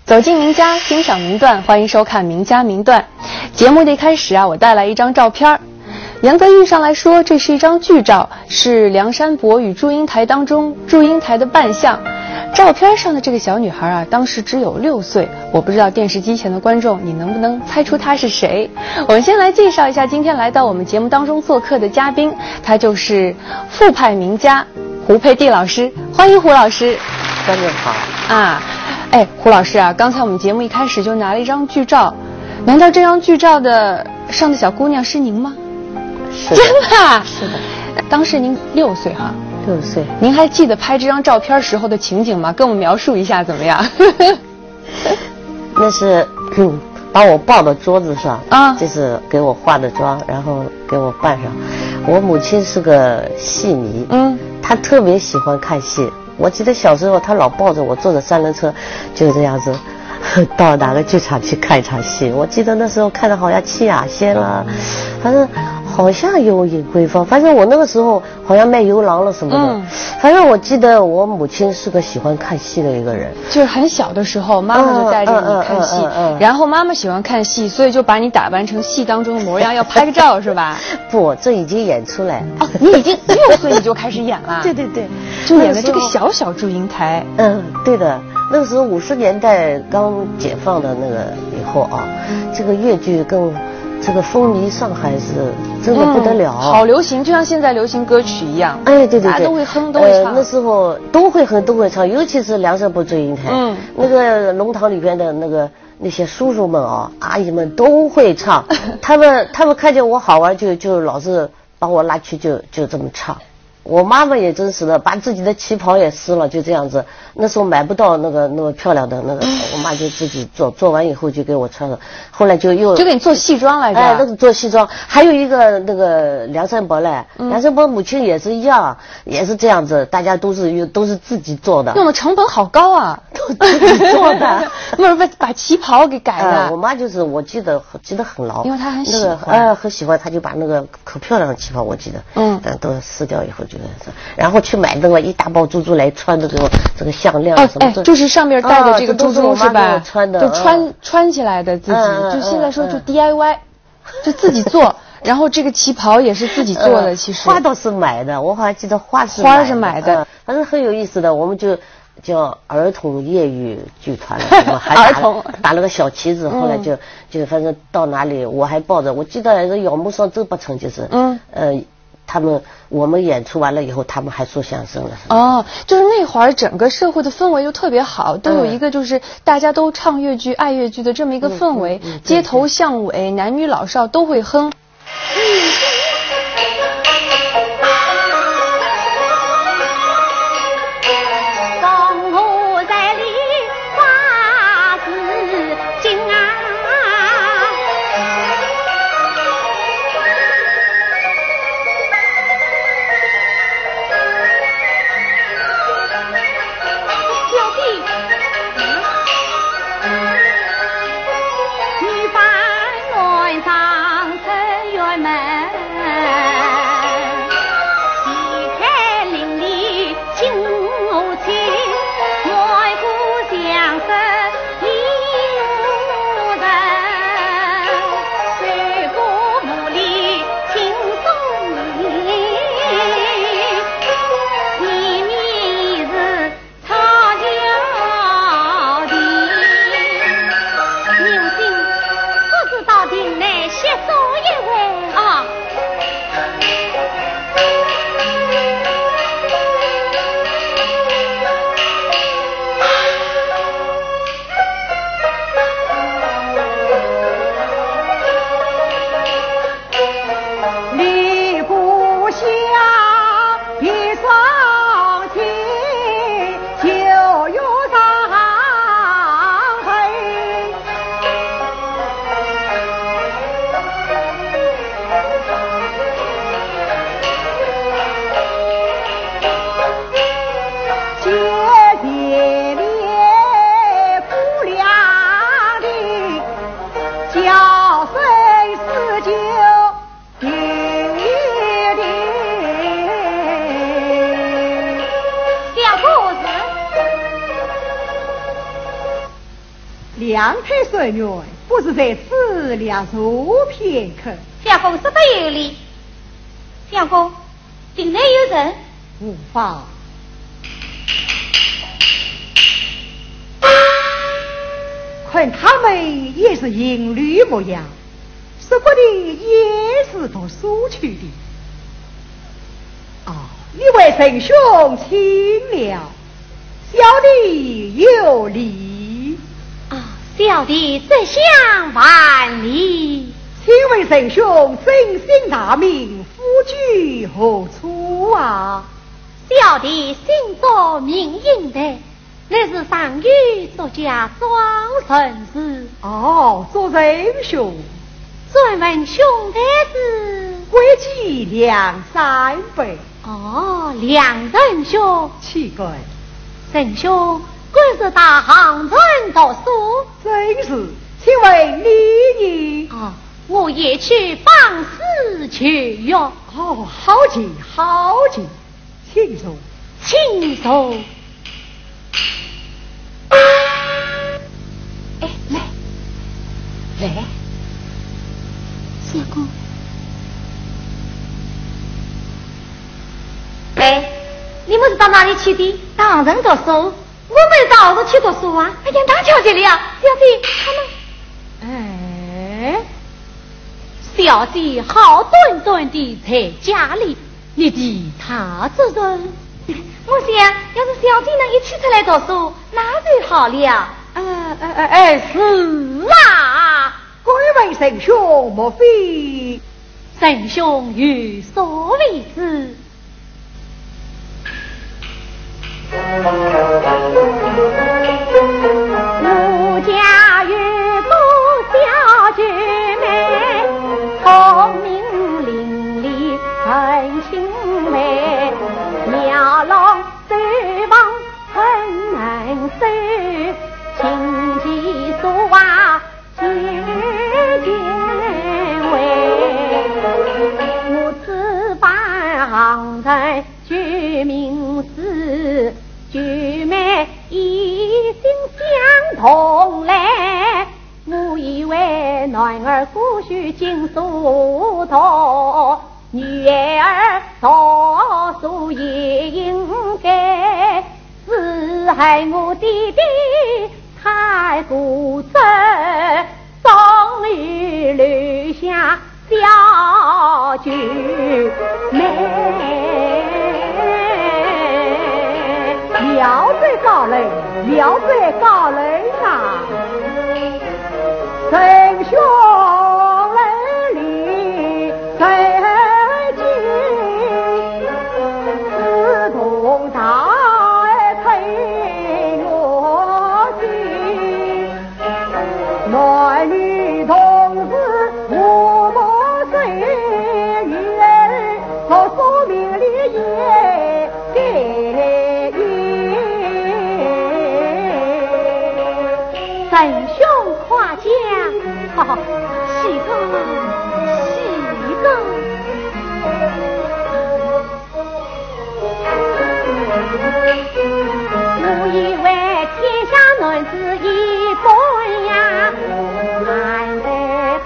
走进名家，欣赏名段，欢迎收看《名家名段》。节目的一开始我带来一张照片。杨德玉上来说，这是一张剧照，是梁山伯与祝英台当中祝英台的扮相。照片上的这个小女孩当时只有6岁。我不知道电视机前的观众，你能不能猜出她是谁？我们先来介绍一下今天来到我们节目当中做客的嘉宾，她就是傅派名家胡佩蒂老师。欢迎胡老师。观众好胡老师刚才我们节目一开始就拿了一张剧照，难道这张剧照的上的小姑娘是您吗？是的，真的？是的。当时您6岁哈？6岁。您还记得拍这张照片时候的情景吗？跟我们描述一下怎么样？那是把我抱到桌子上这是给我化的妆，然后给我扮上。我母亲是个戏迷，她特别喜欢看戏。我记得小时候，她老抱着我坐着3轮车，就这样子到哪个剧场去看一场戏。我记得那时候看的好像七雅仙啦，反正好像有尹桂芳，反正我那个时候好像卖油郎了什么的。反正我记得我母亲是个喜欢看戏的一个人，就是很小的时候，妈妈就带着你看戏，然后妈妈喜欢看戏，所以就把你打扮成戏当中的模样，要拍个照是吧？不，这已经演出来。你已经6岁你就开始演了？对对对，就演了这个小小祝英台。对的。那个时候50年代刚解放的那个以后这个粤剧更这个风靡上海是真的不得了，好流行，就像现在流行歌曲一样。对对对，大家都会哼，都会唱。那时候都会哼，都会唱，尤其是梁山伯祝英台，那个龙堂里边的那些叔叔们阿姨们都会唱。他们看见我好玩，就老是把我拉去就这么唱。我妈妈也真是的，把自己的旗袍也撕了，就这样子。那时候买不到那么漂亮的我妈就自己做完以后就给我穿了。后来就给你做戏装来着。那是做戏装。还有一个那个梁山伯嘞，梁山伯母亲也是一样，也是这样子，大家都是自己做的。用的成本好高啊，都自己做的。不是把旗袍给改了。我妈就是我记得很牢，因为她很喜欢，很喜欢，她就把那个可漂亮的旗袍我记得，都撕掉以后然后去买那个一大包珠珠来穿这个项链什么就是上面戴的这个珠珠是吧？穿的，就穿起来的自己，就现在说就 DIY，就自己做。然后这个旗袍也是自己做的，其实花倒是买的，我好像记得花是买的，反正很有意思的。我们就叫儿童业余剧团了，我们还打了个小旗子，后来就反正到哪里我还抱着，我记得姚木上周伯成就是我们演出完了以后，他们还说相声了。就是那会儿整个社会的氛围就特别好，都有一个就是大家都唱粤剧、爱粤剧的这么一个氛围，街头巷尾，男女老少都会哼。女扮来上身。相太顺缘，不是在此两坐片刻。相公说得有理。相公，境内有人？无妨。看他们也是银缕模样，说不定也是读书去的。你为圣兄请了，小弟有礼。小弟这厢万里。请问圣兄真姓大名，夫居何处啊？小弟姓作名应的，那是上虞作家庄神子。做仁兄。专问兄台子，归计两三辈。两仁兄。奇怪，仁兄果是大行人读书。真是，请问你我也去帮师去哟。好极好极，请坐请坐。来，相公。你们是到哪里去的？当人读书。我们到处去读书啊。当瞧见了，小姐他们。小姐好端端的在家里，你其他之人，我想要是小姐能一起出来读书，那最好了。是啊。各位圣兄，莫非圣兄有所为之？我家有个小姐妹，聪明伶俐很清美，妙郎对望很能收，琴棋书画皆为。我此番行在居民寺，居妹一心相同嘞。我以为男儿姑须尽疏通，女儿读书也应该，只害我弟弟太固执，终于留下小菊妹。了在高人，了在高人呐！圣兄来礼再见，自同大爱配我心，男女同志无莫谁愿，我说明理也给圣兄夸奖，喜个喜个。我以为天下男子一般呀，难得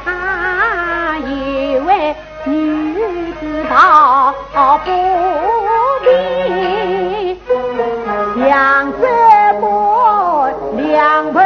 他以为女子道不必，两者莫两倍。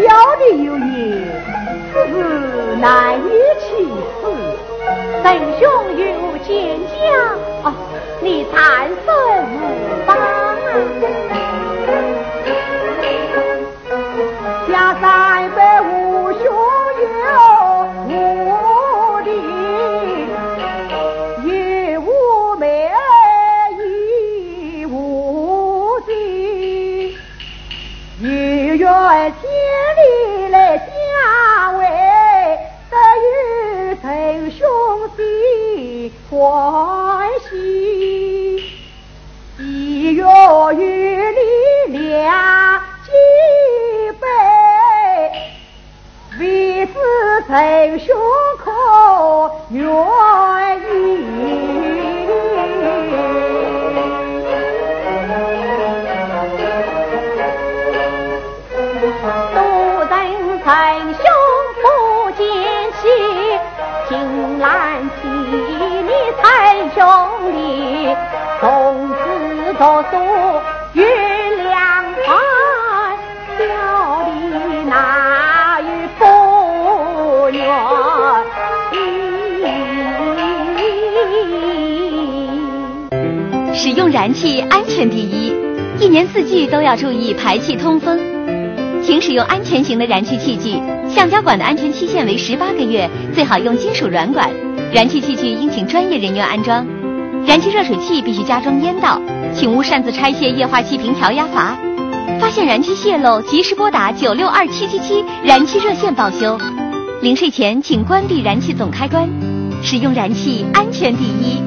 小弟有言，此事难以启齿。圣兄有见讲，你谈甚无妨下三辈无兄有无弟，有无妹亦无弟，有缘千里来相会，得与圣兄心欢喜。我与你俩举杯，为此曾胸口愿意。曾胸脯坚气，情难弃你才兄弟，从此多诉月亮花，小弟那与不愿意。使用燃气安全第一，一年四季都要注意排气通风。请使用安全型的燃气器具，橡胶管的安全期限为18个月，最好用金属软管。燃气器具应请专业人员安装。燃气热水器必须加装烟道，请勿擅自拆卸液化气瓶调压阀。发现燃气泄漏，及时拨打962-777燃气热线报修。临睡前请关闭燃气总开关。使用燃气安全第一。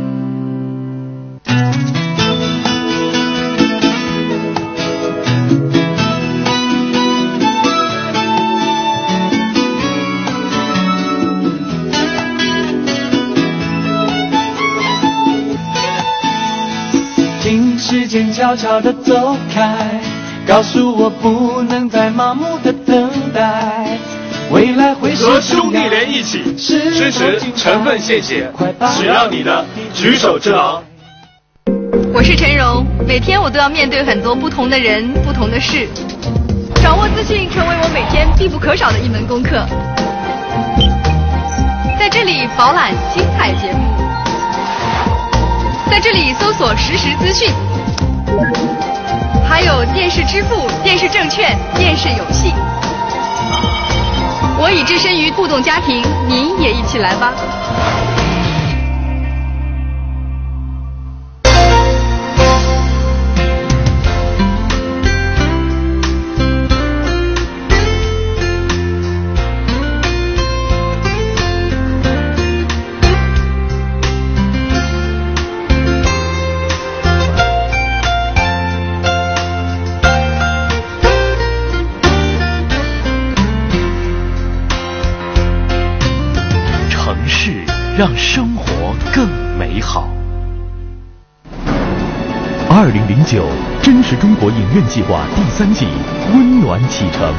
时间悄悄地走开，告诉我不能再盲目的等待，未来会是和兄弟连一起支持成分献血，只要你的举手之劳。我是陈荣，每天我都要面对很多不同的人、不同的事，掌握资讯成为我每天必不可少的一门功课。在这里饱览精彩节目，在这里搜索实时资讯，还有电视支付、电视证券、电视游戏。我已置身于互动家庭，您也一起来吧。让生活更美好。2009真实中国影院计划第3季温暖启程，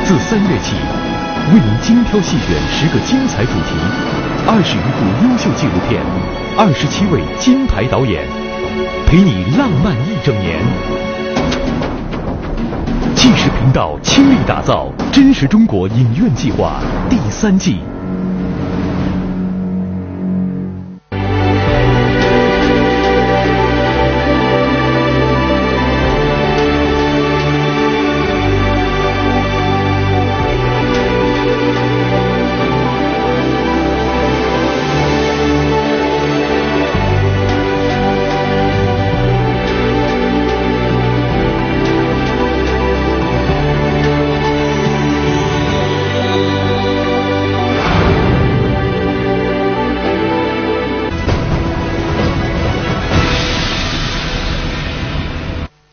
自3月起，为您精挑细选10个精彩主题，21部优秀纪录片，27位金牌导演，陪你浪漫1整年。纪实频道倾力打造真实中国影院计划第3季。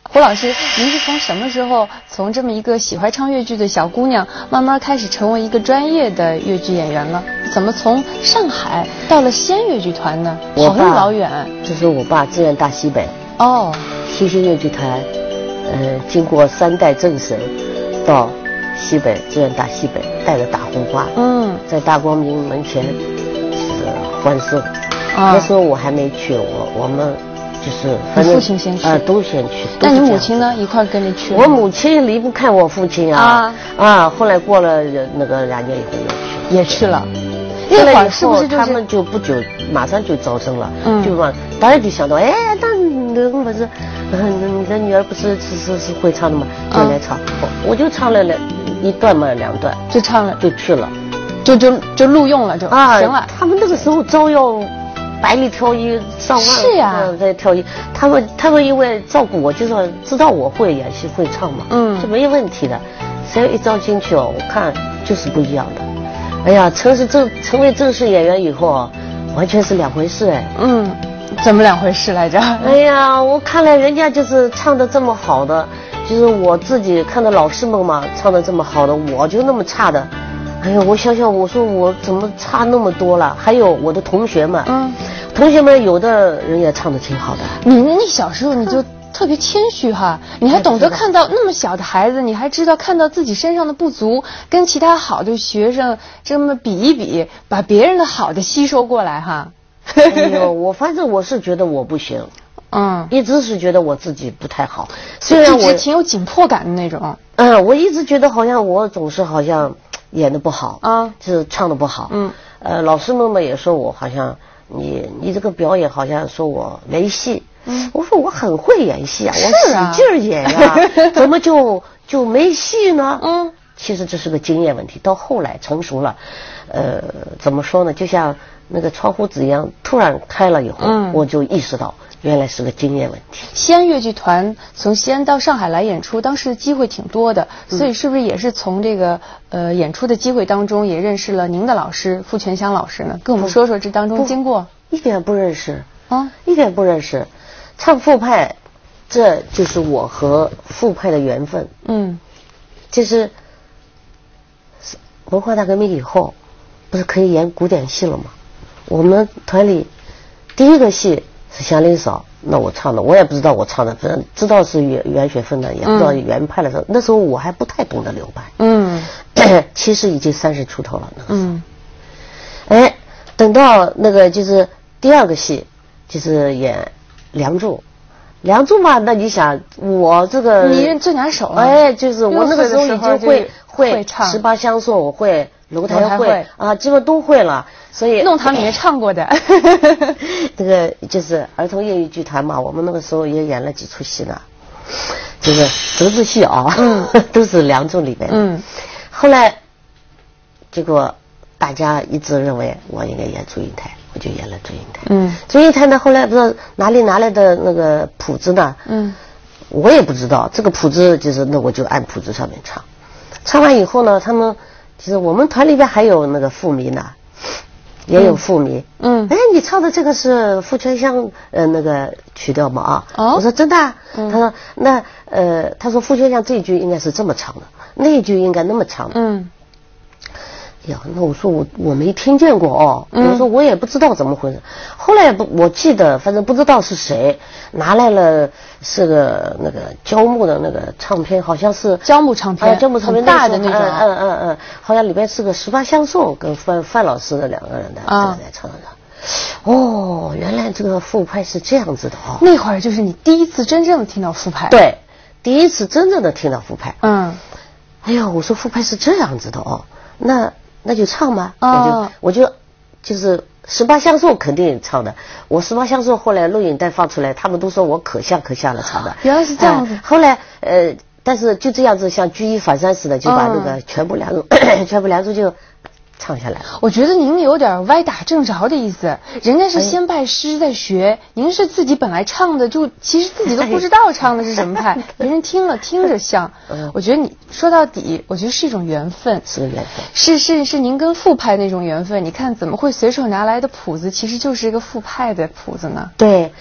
胡老师，您是从什么时候从这么一个喜欢唱粤剧的小姑娘，慢慢开始成为一个专业的粤剧演员了？怎么从上海到了西安粤剧团呢？好老远。这是我爸志愿大西北。哦。新兴粤剧团，经过3代正神，到西北志愿大西北，带着大红花，在大光明门前是欢送。那时候我还没去，我们。就是反正父亲先去，都先去。那你母亲呢？一块跟你去？我母亲离不开我父亲啊。后来过了那个2年以后也去了。那会儿是不是他们就不久马上就招生了？就嘛，当然就想到，那不是，你的女儿不是会唱的吗？就来唱，我就唱了1段嘛，2段就唱了，就去了，就录用了，就行了。他们那个时候招要100里挑一上万，是呀，在挑一，他们因为照顾我，就说知道我会演戏会唱嘛，就没有问题的。只要一招进去我看就是不一样的。哎呀，成为正式演员以后，完全是2回事哎。怎么两回事来着？哎呀，我看来人家就是唱得这么好的，就是我自己看到老师们嘛唱得这么好的，我就那么差的。哎呀，我想想，我说我怎么差那么多了？还有我的同学们，同学们有的人也唱得挺好的。你小时候你就特别谦虚哈，你还懂得看到那么小的孩子，你还知道看到自己身上的不足，跟其他好的学生这么比一比，把别人的好的吸收过来哈。哎呦，我反正我是觉得我不行，一直是觉得我自己不太好，虽然我挺有紧迫感的那种。我一直觉得好像我总是好像演得不好啊，就是唱得不好。老师们也说我好像你这个表演好像说我没戏。我说我很会演戏啊，我使劲演啊，怎么就没戏呢？其实这是个经验问题，到后来成熟了，怎么说呢？就像那个窗户纸一样，突然开了以后，我就意识到原来是个经验问题。西安越剧团从西安到上海来演出，当时的机会挺多的，所以是不是也是从这个演出的机会当中也认识了您的老师傅全祥老师呢？跟我们说说这当中经过。一点不认识啊，一点不认识。唱傅派，这就是我和傅派的缘分。就是文化大革命以后，不是可以演古典戏了吗？我们团里第一个戏是祥林嫂，那我唱的，我也不知道我唱的，反正知道是袁雪芬的，也不知道袁派的。那时候我还不太懂得留白。其实已经30出头了。等到那个就是第二个戏，就是演梁祝嘛，那你想我这个你最拿手了。就是我那个时候已经会唱18相送，我会楼台会啊，基本都会了。所以弄堂里面唱过的。那个就是儿童业余剧团嘛，我们那个时候也演了几出戏呢，就是折子戏啊，都是梁祝里面。后来结果大家一致认为我应该演祝英台，我就演了祝英台。祝英台呢，后来不知道哪里拿来的那个谱子呢，我也不知道，这个谱子就是那我就按谱子上面唱。唱完以后呢，他们其实我们团里边还有那个副迷呢，也有副迷。你唱的这个是傅全祥那个曲调吗？我说真的啊。他说那他说傅全祥这一句应该是这么唱的，那一句应该那么唱的。呀，那我说我没听见过哦，我说我也不知道怎么回事。后来我记得，反正不知道是谁拿来了，是个那个胶木的那个唱片，好像是胶木唱片，胶木唱片大的那种。好像里边是个18相送，跟范老师的2个人的这个在唱的。原来这个傅派是这样子的哦。那会儿就是你第一次真正的听到傅派。对，第一次真正的听到傅派。哎呀，我说傅派是这样子的哦，那就唱吧。我就是18相送肯定唱的。我18相送后来录影带放出来，他们都说我可像了唱的。原来是这样子。后来但是就这样子像举一反三似的，就把那个全部梁祝就唱下来。我觉得您有点歪打正着的意思，人家是先拜师再学，您是自己本来唱的就其实自己都不知道唱的是什么派，别人听着像。我觉得你说到底，我觉得是一种缘分，是个缘分，是您跟傅派那种缘分。你看怎么会随手拿来的谱子，其实就是一个傅派的谱子呢？对。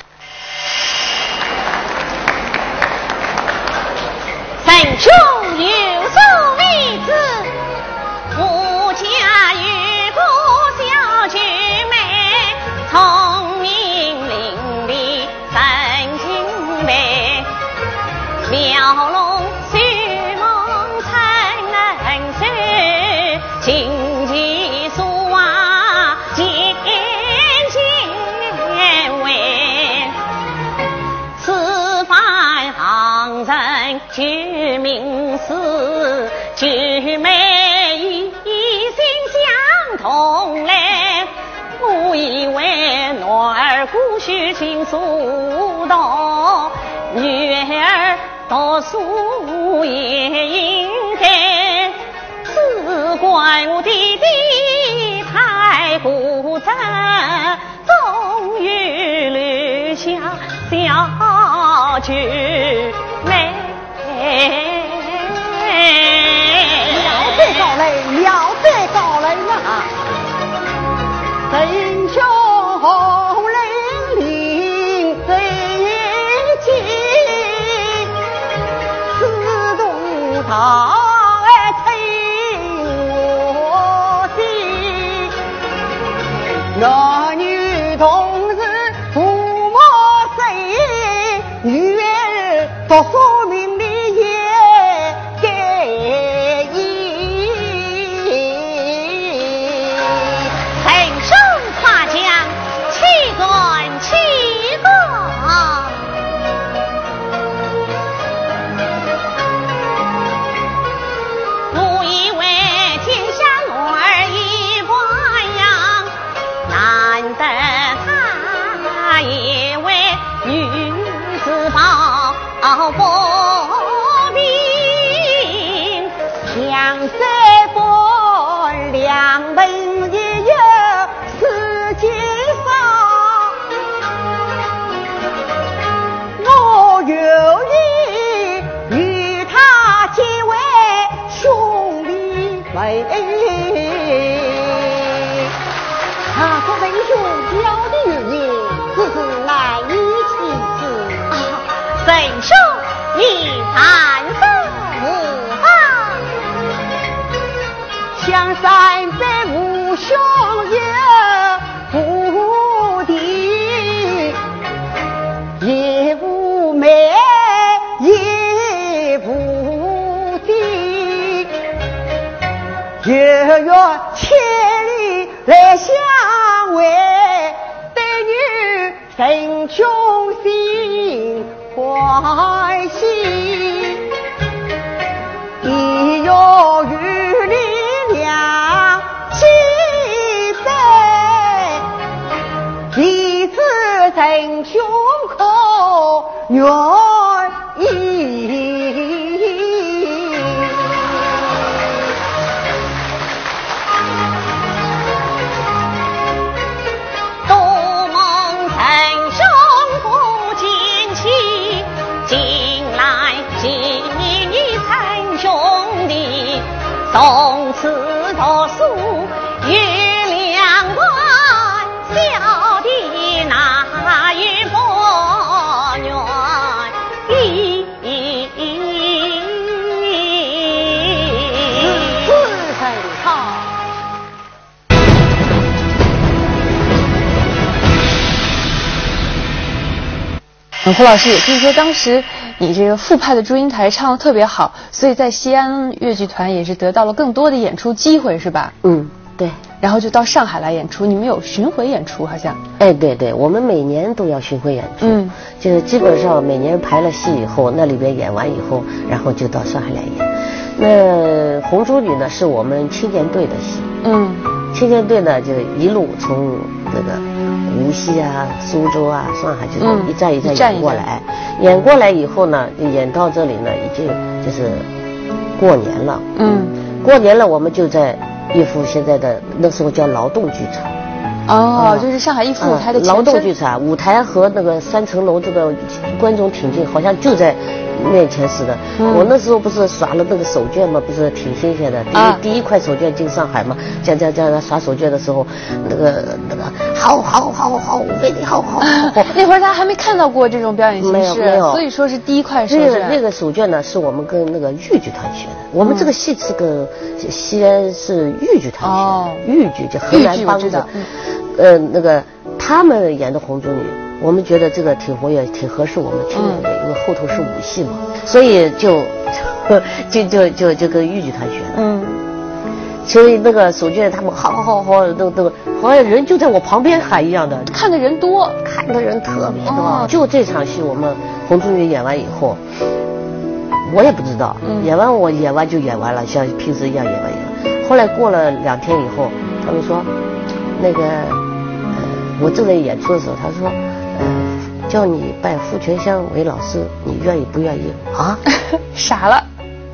本中有所为子，我家有个小姐妹，聪明伶俐神经美，描龙须梦才能是琴棋书画渐渐为，此番行人居民思，举妹一心相同嘞。我以为女儿姑须亲疏导，女儿读书也应该，只怪我弟弟太固执，终于留下小姐妹。了得高嘞，了得高嘞呀！神雄凛凛，说说明你也给意。臣生夸奖，岂准其过。吾以为天下女儿一般样，难得他也为女子报国名，强色本两本也有世界上，我有意与他结为兄弟妹。他说为兄表的原因，只是难以启齿。本兄你谈何方？江山在无兄也无弟，也无妹也无弟，又要千里来相会，对女神兄心欢喜，亦要与你俩结拜，彼此成兄可愿意。从此读书月亮关，小弟哪与不愿意。胡老师也听说当时你这个副派的祝英台唱得特别好，所以在西安越剧团也是得到了更多的演出机会，是吧？嗯，对。然后就到上海来演出，你们有巡回演出好像？哎，对对，我们每年都要巡回演出，就是基本上每年排了戏以后，那里边演完以后，然后就到上海来演。那红烛女呢，是我们青年队的戏，青年队呢就一路从这个无锡啊、苏州啊、上海，就是一站一站演过来。演过来以后呢，演到这里呢，已经就是过年了。过年了，我们就在逸夫现在的那时候叫劳动剧场。就是上海逸夫舞台的前身。劳动剧场，舞台和那个3层楼这个观众挺近，好像就在面前似的。我那时候不是耍了那个手绢嘛，不是挺新鲜的。第一块手绢进上海嘛，这样耍手绢的时候，那个好，我给你好。那会儿他还没看到过这种表演形式，没有，所以说是第一块手绢。那个手绢呢，是我们跟那个豫剧团学的。我们这个戏是跟西安是豫剧团学的，豫剧就河南梆子。那个他们演的红烛女，我们觉得这个挺活跃，挺合适我们去演的，因为后头是武戏嘛，所以就跟豫剧团学的。所以那个手绢他们好，那个好像人就在我旁边喊一样的，看的人多，看的人特别多。就这场戏，我们红烛女演完以后，我也不知道，演完就演完了，像平时一样演完。后来过了2天以后，他们说，那个我正在演出的时候，他说，叫你拜傅全香为老师，你愿意不愿意啊？傻了。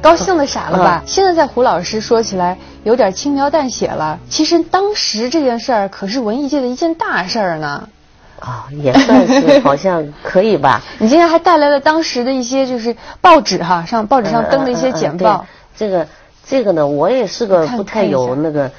高兴的傻了吧？现在在胡老师说起来有点轻描淡写了，其实当时这件事儿可是文艺界的一件大事儿呢。也算是好像可以吧。你今天还带来了当时的一些就是报纸哈，上报纸上登的一些简报。这个呢，我也是个不太有那个。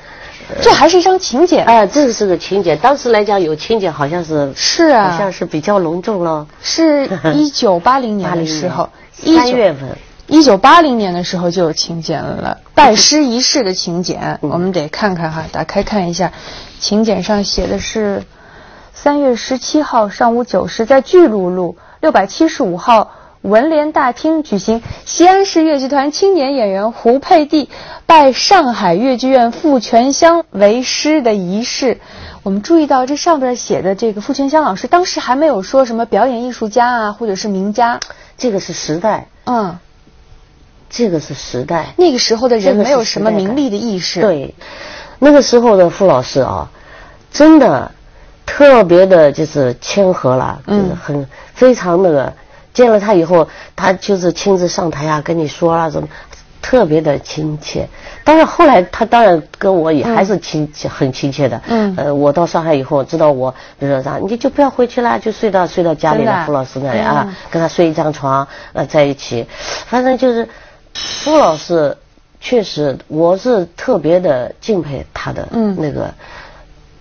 这还是一张请柬。这个是个请柬，当时来讲有请柬好像是好像是比较隆重了。是1980年的时候，3月份。1980年的时候就有请柬了，拜师仪式的请柬，我们得看看哈，打开看一下，请柬上写的是3月17号上午9时在巨鹿路675号文联大厅举行西安市越剧团青年演员胡佩蒂拜上海越剧院傅全香为师的仪式。我们注意到这上边写的这个傅全香老师，当时还没有说什么表演艺术家啊，或者是名家，这个是时代，这个是时代，那个时候的人没有什么名利的意识。对，那个时候的傅老师啊，真的特别的就是谦和了，很非常那个，见了他以后，他就是亲自上台啊，跟你说啊什么。特别的亲切，当然后来他当然跟我也还是很亲切的。我到上海以后，知道我比如说啥，你就不要回去了，就睡到家里的傅老师那里啊，跟他睡一张床，在一起。反正就是傅老师确实，我是特别的敬佩他的那个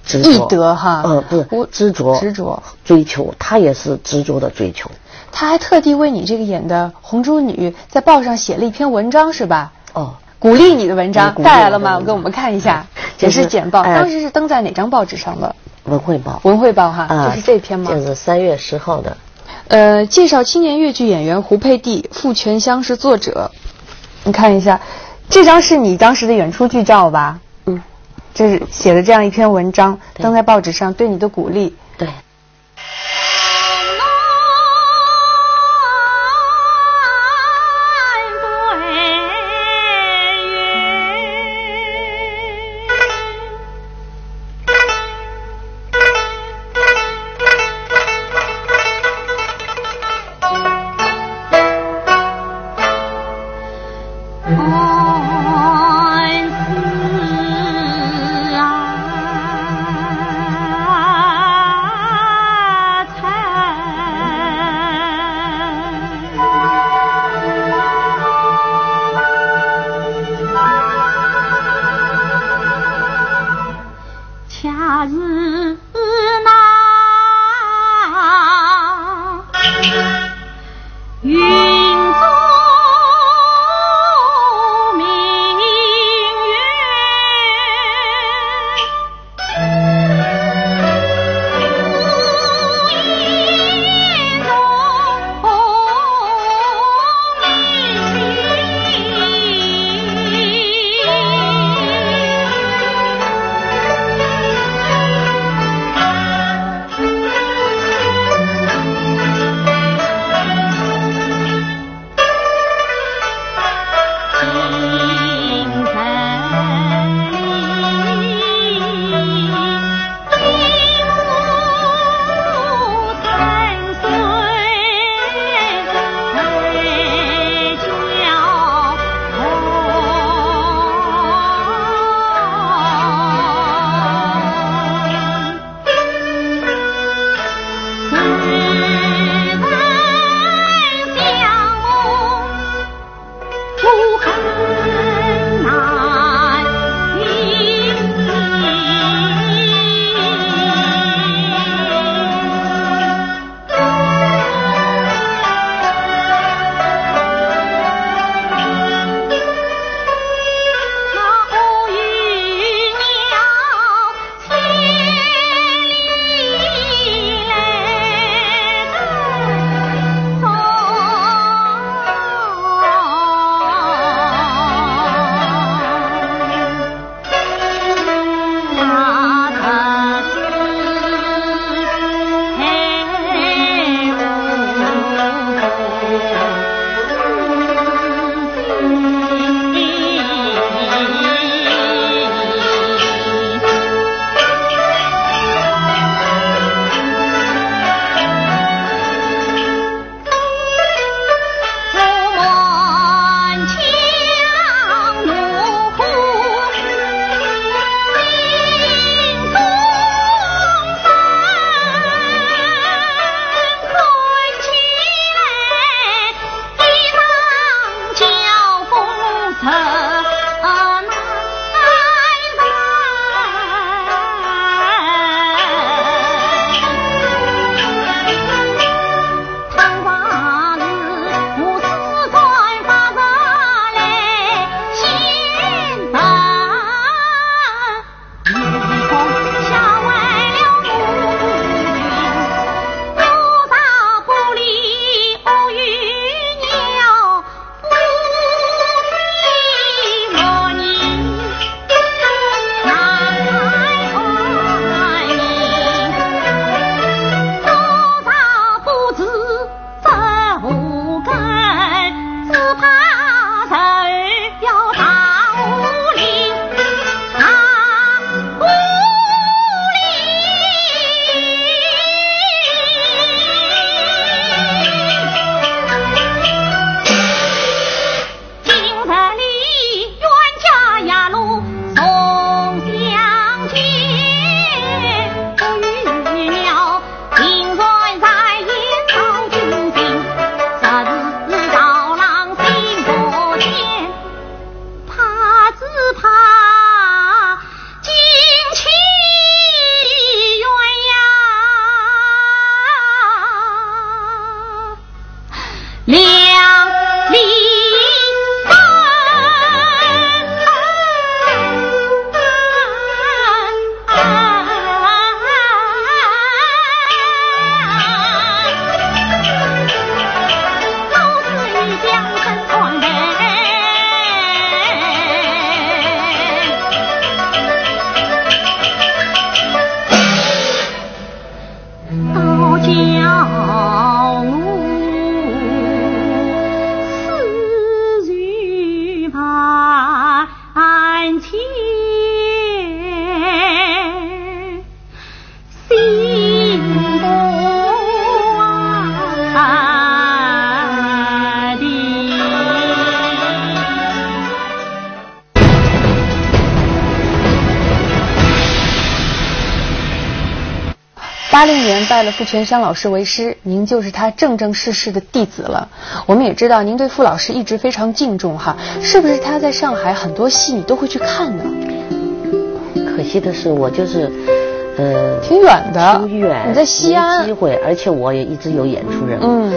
执着、义德哈。不是执着追求，他也是执着的追求。他还特地为你这个演的红珠女在报上写了一篇文章是吧？鼓励你的文章带来了吗？我给我们看一下，也是简报，当时是登在哪张报纸上的？文汇报。文汇报哈，就是这篇吗？就是3月10号的。介绍青年越剧演员胡佩蒂，傅全香是作者。你看一下，这张是你当时的演出剧照吧？这是写了这样一篇文章，登在报纸上，对你的鼓励。对。80年拜了傅全香老师为师，您就是他正正式式的弟子了。我们也知道您对傅老师一直非常敬重哈，是不是他在上海很多戏你都会去看呢？可惜的是我就是挺远的，挺远，你在西安，没机会，而且我也一直有演出任务。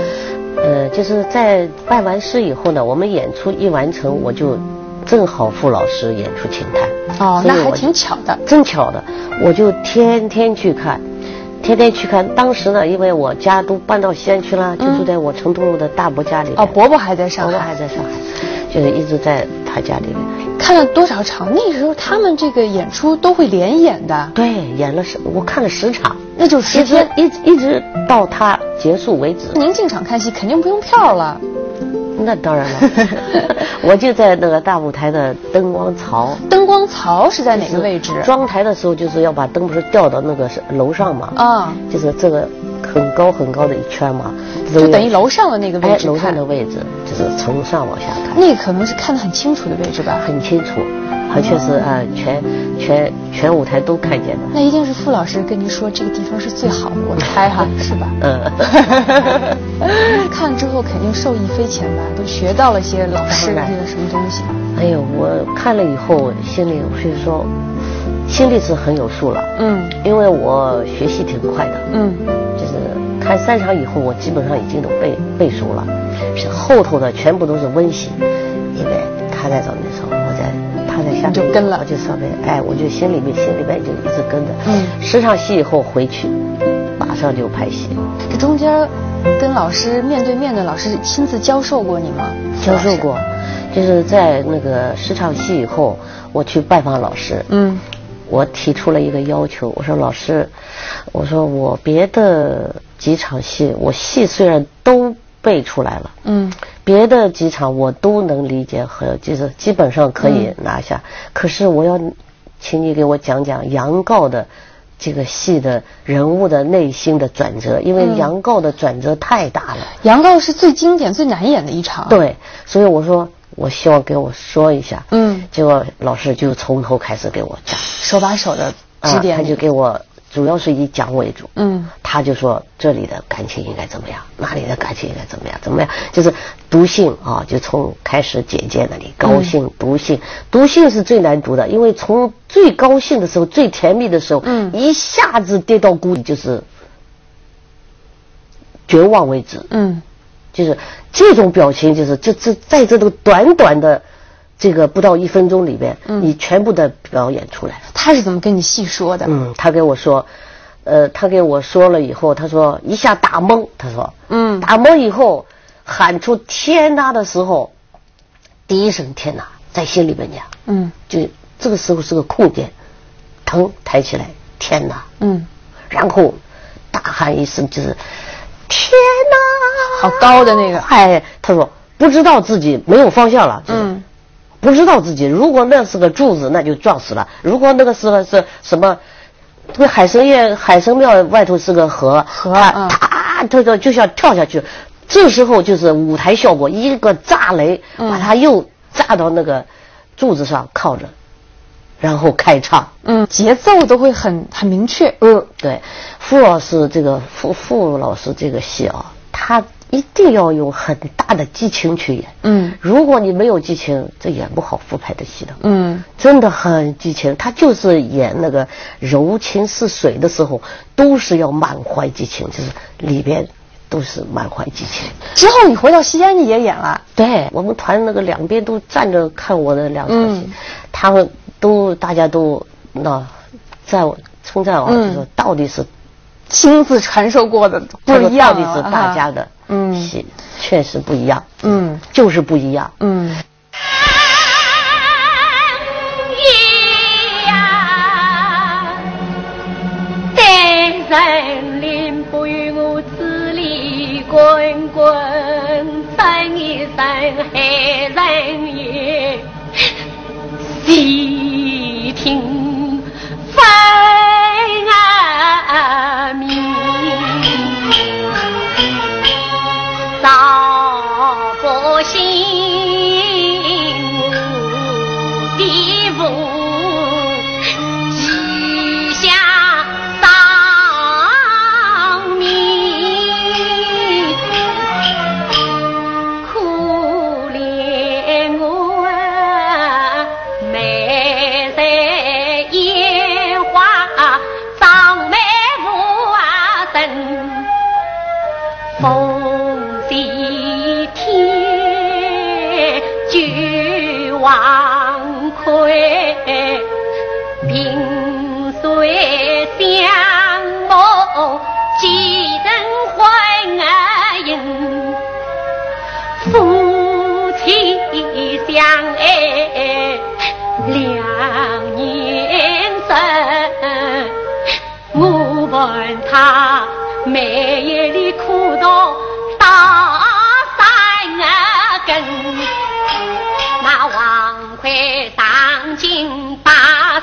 就是在拜完师以后呢，我们演出一完成，我就正好傅老师演出请探。哦，那还挺巧的，真巧的，我就天天去看。当时呢，因为我家都搬到西安去了，就住在我成都路的大伯家里面。哦，伯伯还在上海。伯伯还在上海，就是一直在他家里面。看了多少场？那时候他们这个演出都会连演的。对，演了我看了10场，那就10天，一直到他结束为止。您进场看戏肯定不用票了。那当然了，我就在那个大舞台的灯光槽。灯光槽是在哪个位置？装台的时候就是要把灯不是吊到那个楼上嘛？啊，就是这个很高很高的一圈嘛，就等于楼上的那个位置。楼上的位置就是从上往下看。那可能是看得很清楚的位置吧？很清楚，而且是全舞台都看见的。那一定是傅老师跟您说这个地方是最好的，我猜哈，是吧？看之后肯定受益匪浅吧？都学到了些老师的什么东西？哎呦，我看了以后心里是很有数了。因为我学习挺快的。就是看3场以后，我基本上已经都背熟了，是后头的全部都是温习，因为他在上面的时候，他在下面就跟了，我就上面，我就心里面就一直跟着。10场戏以后回去，马上就拍戏。这中间跟老师面对面的老师亲自教授过你吗？教授过，就是在那个10场戏以后，我去拜访老师。我提出了一个要求，我说老师，我说我别的几场戏，我戏虽然都背出来了，别的几场我都能理解和就是基本上可以拿下，可是我要请你给我讲讲杨镐的这个戏的人物的内心的转折，因为杨镐的转折太大了。杨镐是最经典最难演的一场。对，所以我说我希望给我说一下。结果老师就从头开始给我讲，手把手的指点。他就给我主要是以讲为主。他就说这里的感情应该怎么样，那里的感情应该怎么样，就是读性啊，就从开始姐姐那里高兴，读性是最难读的，因为从最高兴的时候，最甜蜜的时候，一下子跌到谷底，就是绝望为止。就是这种表情，就是在这个短短的这个不到1分钟里边，你全部的表演出来。他是怎么跟你细说的？他给我说，他给我说了以后，他说一下打懵，他说，打懵以后喊出天哪的时候，第一声天哪在心里边讲，就这个时候是个空点，腾抬起来天哪，然后大喊一声就是天哪。好高的那个，他说不知道自己没有方向了，不知道自己，如果那是个柱子，那就撞死了；如果那个是什么，这个海神庙外头是个河，他说就像跳下去。这时候就是舞台效果，一个炸雷把他又炸到那个柱子上靠着，然后开唱。节奏都会很明确。对，傅老师这个傅老师这个戏啊，他一定要有很大的激情去演。如果你没有激情，这演不好傅派的戏的。真的很激情，他就是演那个柔情似水的时候，都是要满怀激情，就是里边都是满怀激情。之后你回到西安，你也演了。对，我们团那个两边都站着看我的2场戏，他们大家都在我称赞我，就说到底是亲自传授过的不一样，到底是大家的戏，确实不一样。就是不一样。人林不与我此理滚滚，生一生害人也，细听分明，少不心无地步，吉祥。王魁，萍水相慕，几人欢儿迎，夫妻相爱两年生。我问他每夜里苦到大三更，那王魁上京把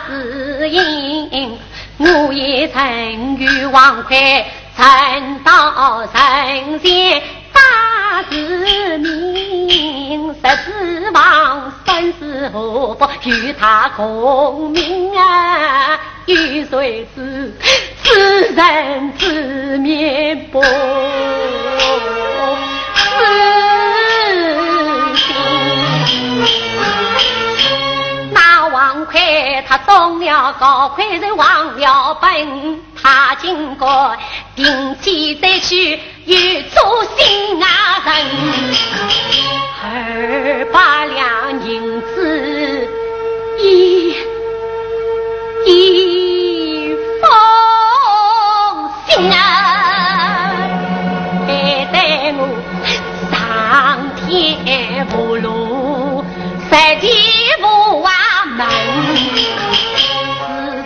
事应，我也曾与王魁曾到神仙大事明，十指望生死何不与他共鸣啊，与谁知此人自面薄那王魁他中了高，魁人忘了本，他经过定期再去与做心啊人200两银子一封信啊，带我上天不路在地不瓦门，是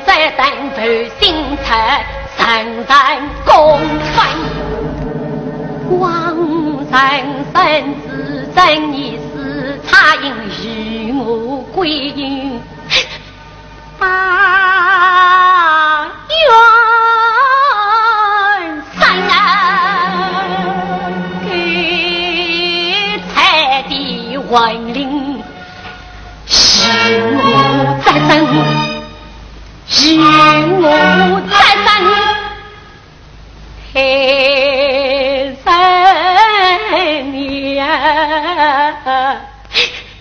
在等头心才人人公分，王神圣之正义是差应与我归因大元神啊，给彩的魂灵是我在生，是我在生，黑人呀，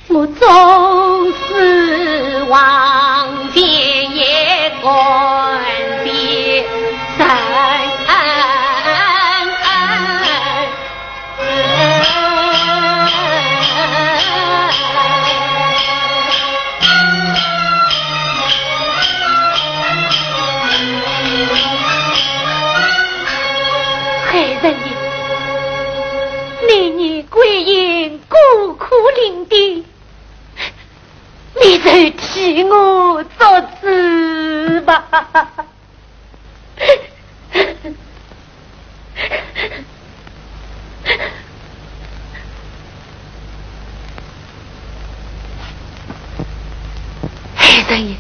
我总是往前也关闭神。黑人爷，你归隐孤苦伶仃，你就替我做主吧。黑人爷，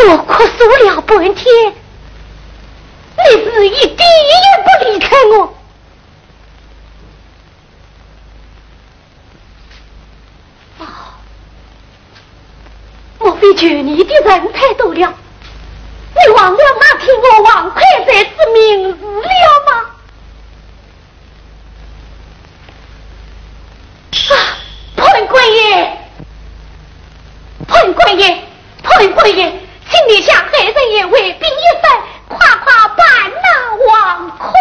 我哭诉了半天，你是一滴也不离开我。莫非劝你的人太多了？你忘了那天我王魁才是名字了吗？潘官爷，潘官爷，潘官爷，请你向黑人爷为禀一声，夸夸办那王魁。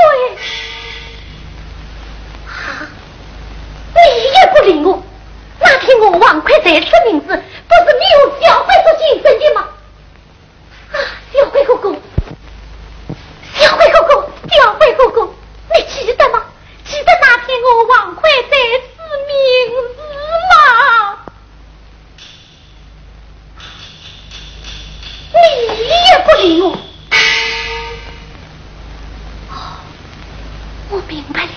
你也不理我，那天我王魁才是名字，不是你用小鬼所精神的吗？小鬼公公，小鬼公公，小鬼公公，你记得吗？记得那天我王魁才是名字吗？你也不理我。我明白了，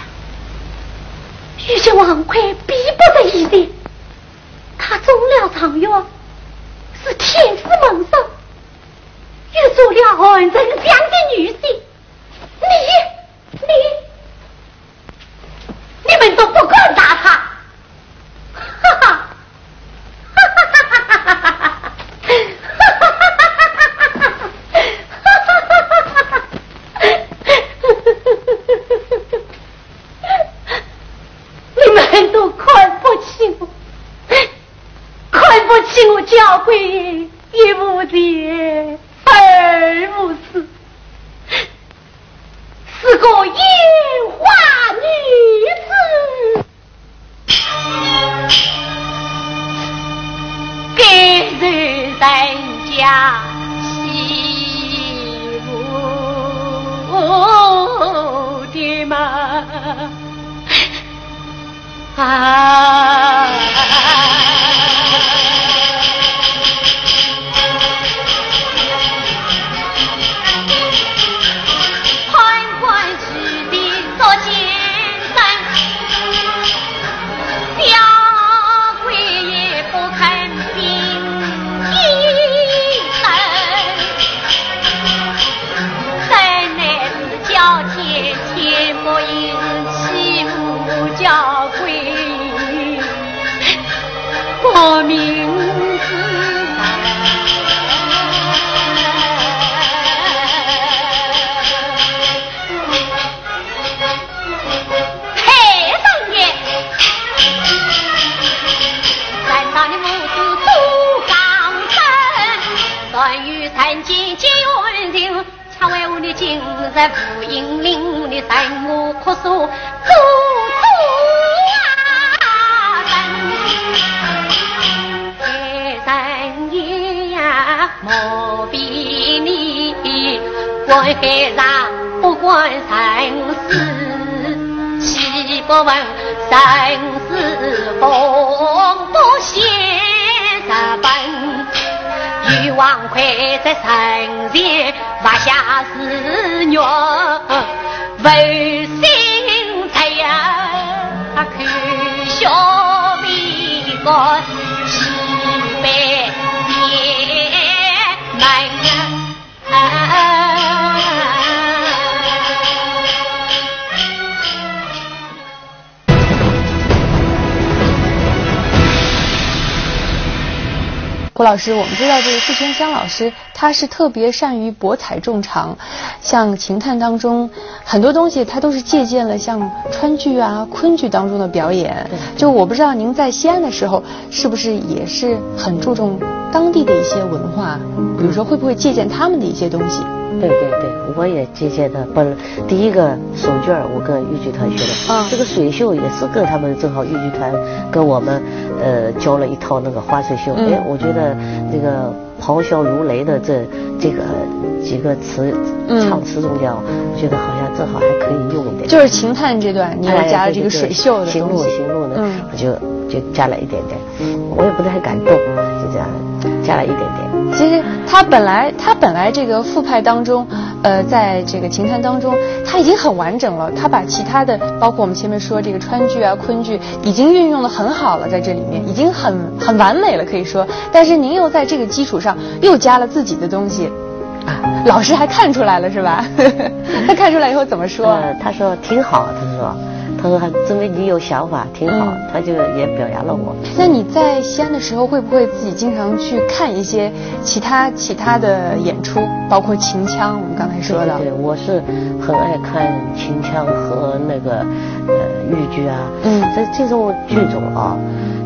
遇见王魁逼不得已的，他中了状元，是天师门生，遇做了汉人乡的女婿，你们都不管打他，哈哈，你们都看不起我，看不起我教会一无的二无是，是个个烟花女子，给人家媳妇的嘛啊！叫贵，我名字太上爷，山上的母子出岗生，断于三金皆有人，恰为我的今日福音令的三母可诉。莫比你关海上不管生死，岂不问生死风波现日本，欲望快在身前挖下肆虐，为心在呀看小比个西北胡老师，我们知道这个傅全香老师，他是特别善于博采众长，像秦探当中很多东西，他都是借鉴了像川剧啊、昆剧当中的表演。就我不知道您在西安的时候，是不是也是很注重当地的一些文化，比如说会不会借鉴他们的一些东西？对对对，我也借鉴的。第一个手绢我跟豫剧团学的，这个水袖也是跟他们正好豫剧团跟我们教了一套那个花水袖。我觉得这个咆哮如雷的这个几个词唱词中间，我觉得好像正好还可以用一点。就是秦探这段，你又加了这个水袖的东西。行路呢，我就加了一点点，我也不太敢动，就这样加了一点点。其实他本来这个副派当中，在这个秦探当中，他已经很完整了。他把其他的，包括我们前面说这个川剧啊、昆剧，已经运用得很好了，在这里面已经很完美了，可以说。但是您又在这个基础上又加了自己的东西，老师还看出来了是吧？他看出来以后怎么说？他说挺好，他说认为你有想法挺好，他就也表扬了我。那你在西安的时候，会不会自己经常去看一些其他的演出，包括秦腔？我们刚才说的。对，我是很爱看秦腔和那个豫剧啊，这种剧种啊，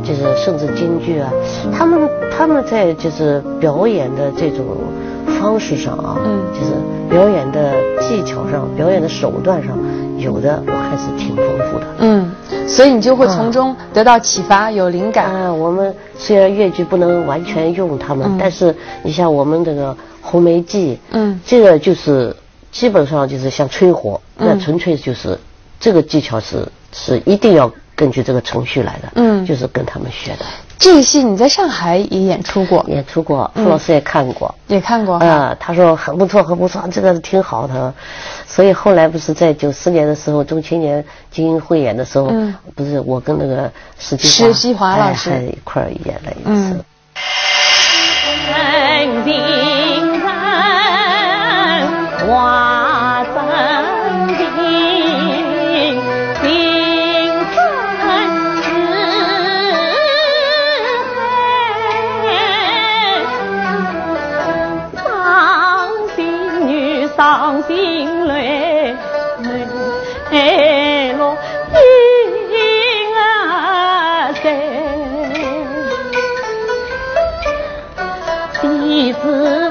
就是甚至京剧啊，他们在就是表演的这种方式上啊，就是表演的技巧上、表演的手段上，有的我还是挺丰富的。所以你就会从中得到启发，有灵感。我们虽然越剧不能完全用他们，但是你像我们这个红梅记，这个就是基本上就是像吹火，那纯粹就是这个技巧是一定要根据这个程序来的，就是跟他们学的。这个戏你在上海也演出过，傅老师也看过，他说很不错，这个挺好的。所以后来不是在94年的时候，中青年精英汇演的时候，不是我跟那个石继华老师一块演了一次。伤心泪落心啊谁，弟子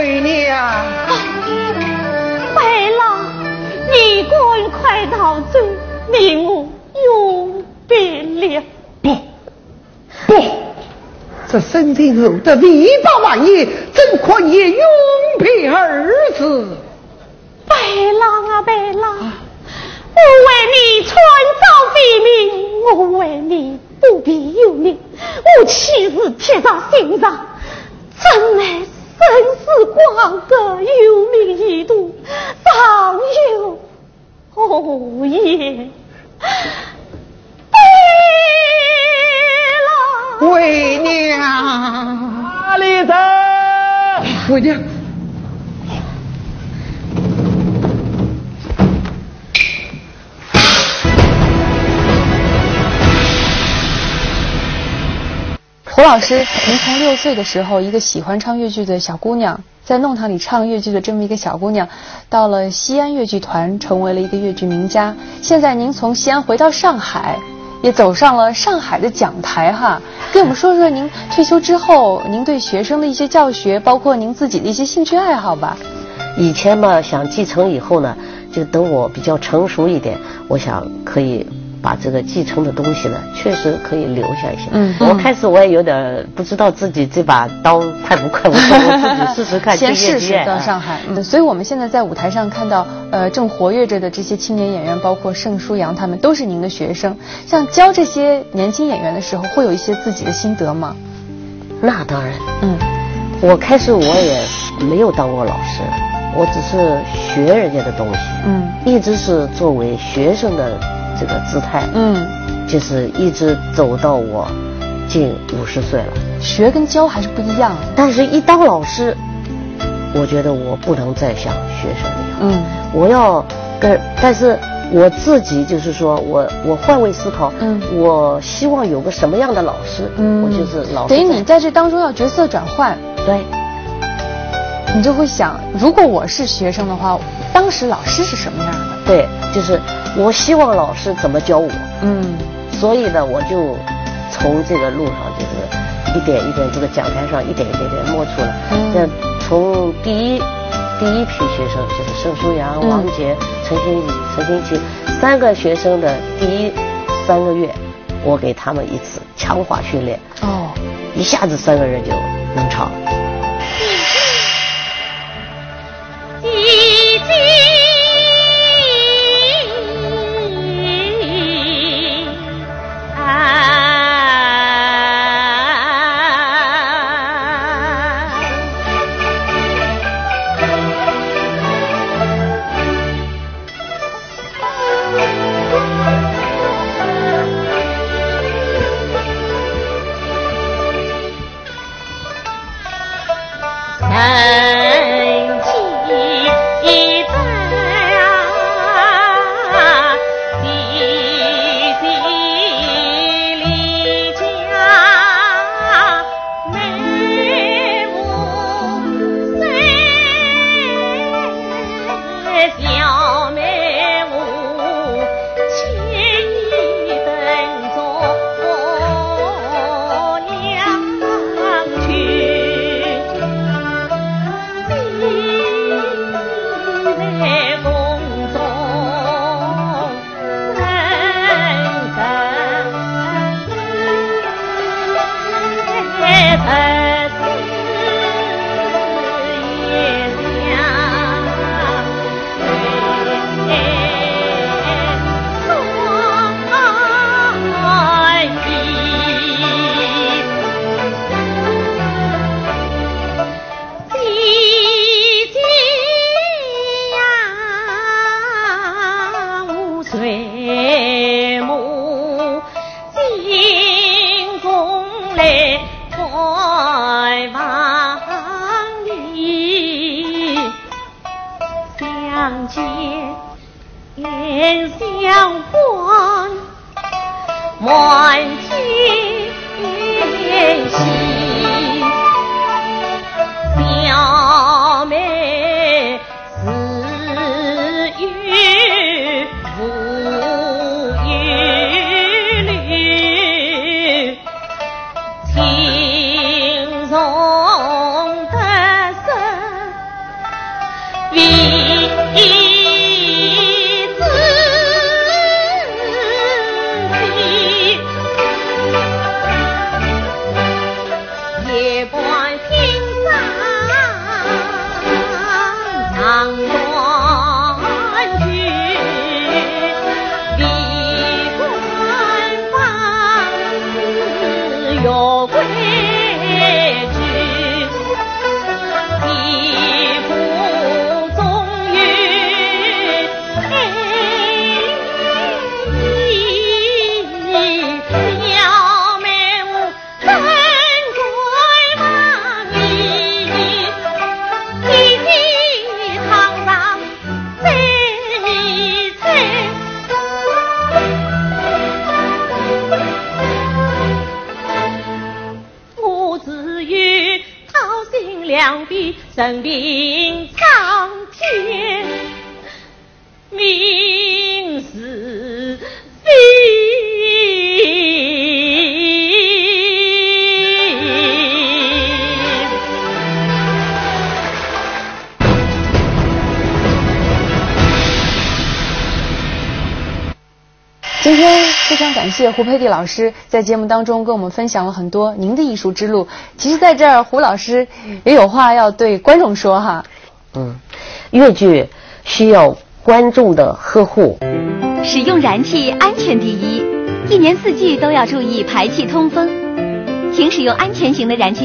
为娘。为郎，你赶快逃走，令我永别了。不，这生病后的篱笆万一，怎可以永别二字？白郎啊，白郎，我为你创造别名，我为你不必有你，我妻子贴在心上，真乃生死光隔，有命一度，早有后言。为娘，阿里子，为娘。胡老师，您从6岁的时候，一个喜欢唱越剧的小姑娘，在弄堂里唱越剧的这么一个小姑娘，到了西安越剧团，成为了一个越剧名家。现在您从西安回到上海，也走上了上海的讲台哈。跟我们说说您退休之后，您对学生的一些教学，包括您自己的一些兴趣爱好吧。以前嘛，想继承以后呢，就等我比较成熟一点，我想可以把这个继承的东西呢，确实可以留下一些。我开始我也有点不知道自己这把刀快不快，我自己试试看。先试试到上海。所以我们现在在舞台上看到，正活跃着的这些青年演员，包括盛舒阳他们，都是您的学生。像教这些年轻演员的时候，会有一些自己的心得吗？那当然。我开始我也没有当过老师，我只是学人家的东西。一直是作为学生的这个姿态，就是一直走到我近50岁了。学跟教还是不一样，但是一当老师，我觉得我不能再像学生一样，我要但是我自己就是说我换位思考，我希望有个什么样的老师，我就是老师。等于你在这当中要角色转换，对，你就会想，如果我是学生的话，当时老师是什么样的？对，就是我希望老师怎么教我，所以呢，我就从这个路上就是一点一点，这个讲台上一点一点摸出来。那从第一批学生就是盛舒阳、王杰、陈新奇3个学生的第3个月，我给他们一次强化训练，一下子3个人就能唱。人命苍天，命是非。今天非常感谢胡培地老师在节目当中跟我们分享了很多您的艺术之路。其实在这儿胡老师也有话要对观众说哈。越剧需要观众的呵护。使用燃气安全第一，一年四季都要注意排气通风。请使用安全型的燃气